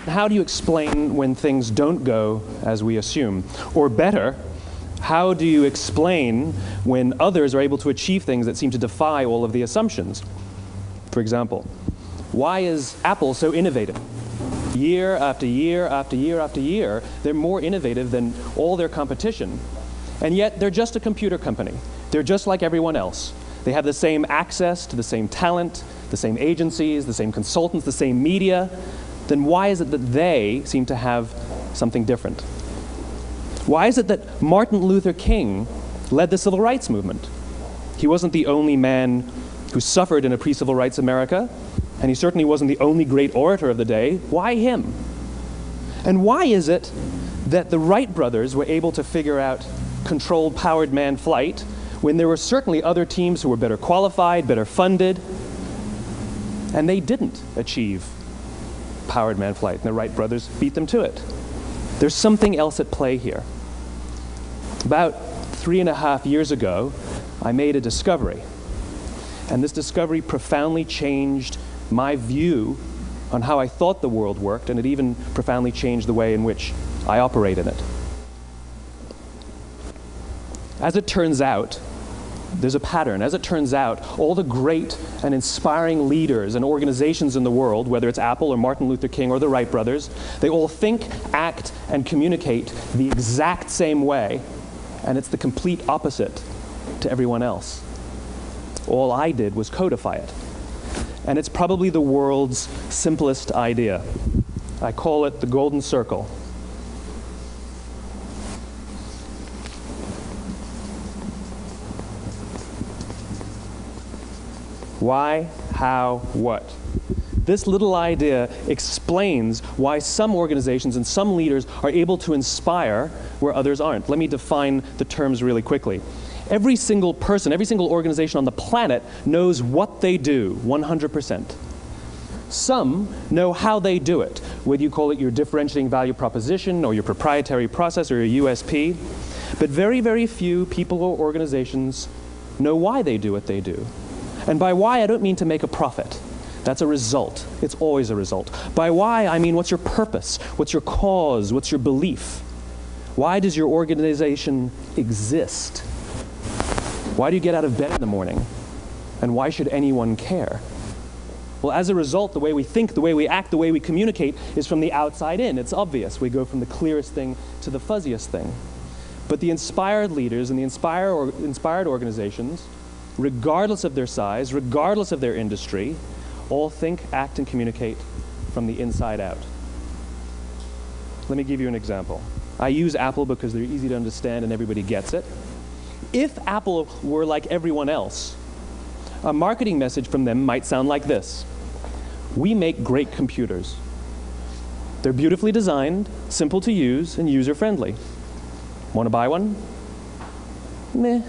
How do you explain when things don't go as we assume? Or better, how do you explain when others are able to achieve things that seem to defy all of the assumptions? For example, why is Apple so innovative? Year after year after year after year, they're more innovative than all their competition. And yet, they're just a computer company. They're just like everyone else. They have the same access to the same talent, the same agencies, the same consultants, the same media. Then why is it that they seem to have something different? Why is it that Martin Luther King led the civil rights movement? He wasn't the only man who suffered in a pre-civil rights America, and he certainly wasn't the only great orator of the day. Why him? And why is it that the Wright brothers were able to figure out controlled powered manned flight when there were certainly other teams who were better qualified, better funded, and they didn't achieve powered manned flight, and the Wright brothers beat them to it? There's something else at play here. About 3.5 years ago, I made a discovery. And this discovery profoundly changed my view on how I thought the world worked, and it even profoundly changed the way in which I operate in it. As it turns out, there's a pattern. As it turns out, all the great and inspiring leaders and organizations in the world, whether it's Apple or Martin Luther King or the Wright brothers, they all think, act, and communicate the exact same way, and it's the complete opposite to everyone else. All I did was codify it. And it's probably the world's simplest idea. I call it the golden circle. Why, how, what? This little idea explains why some organizations and some leaders are able to inspire where others aren't. Let me define the terms really quickly. Every single person, every single organization on the planet knows what they do 100%. Some know how they do it, whether you call it your differentiating value proposition or your proprietary process or your USP. But very, very few people or organizations know why they do what they do. And by why, I don't mean to make a profit. That's a result. It's always a result. By why, I mean what's your purpose? What's your cause? What's your belief? Why does your organization exist? Why do you get out of bed in the morning? And why should anyone care? Well, as a result, the way we think, the way we act, the way we communicate is from the outside in. It's obvious. We go from the clearest thing to the fuzziest thing. But the inspired leaders and the inspired organizations, regardless of their size, regardless of their industry, all think, act, and communicate from the inside out. Let me give you an example. I use Apple because they're easy to understand and everybody gets it. If Apple were like everyone else, a marketing message from them might sound like this. We make great computers. They're beautifully designed, simple to use, and user-friendly. Want to buy one? Meh.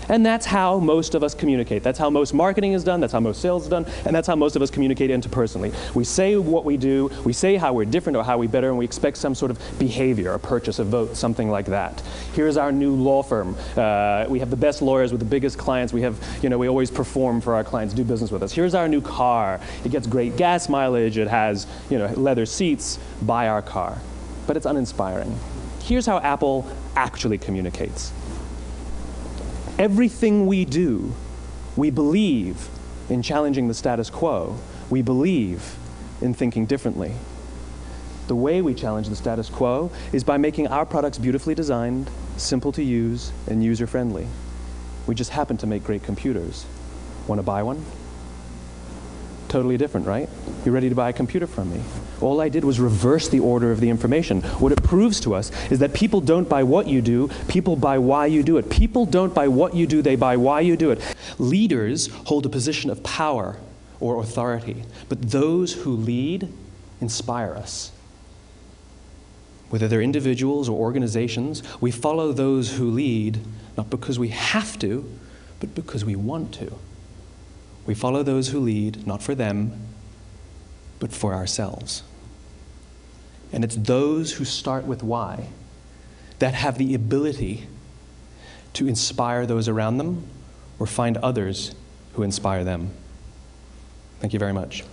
And that's how most of us communicate. That's how most marketing is done, that's how most sales is done, and that's how most of us communicate interpersonally. We say what we do, we say how we're different or how we're better, and we expect some sort of behavior, a purchase, a vote, something like that. Here's our new law firm. We have the best lawyers with the biggest clients. We have, we always perform for our clients, do business with us. Here's our new car. It gets great gas mileage. It has, leather seats. Buy our car. But it's uninspiring. Here's how Apple actually communicates. Everything we do, we believe in challenging the status quo. We believe in thinking differently. The way we challenge the status quo is by making our products beautifully designed, simple to use, and user-friendly. We just happen to make great computers. Want to buy one? Totally different, right? You're ready to buy a computer from me. All I did was reverse the order of the information. What it proves to us is that people don't buy what you do, people buy why you do it. People don't buy what you do, they buy why you do it. Leaders hold a position of power or authority, but those who lead inspire us. Whether they're individuals or organizations, we follow those who lead not because we have to, but because we want to. We follow those who lead, not for them, but for ourselves. And it's those who start with why that have the ability to inspire those around them or find others who inspire them. Thank you very much.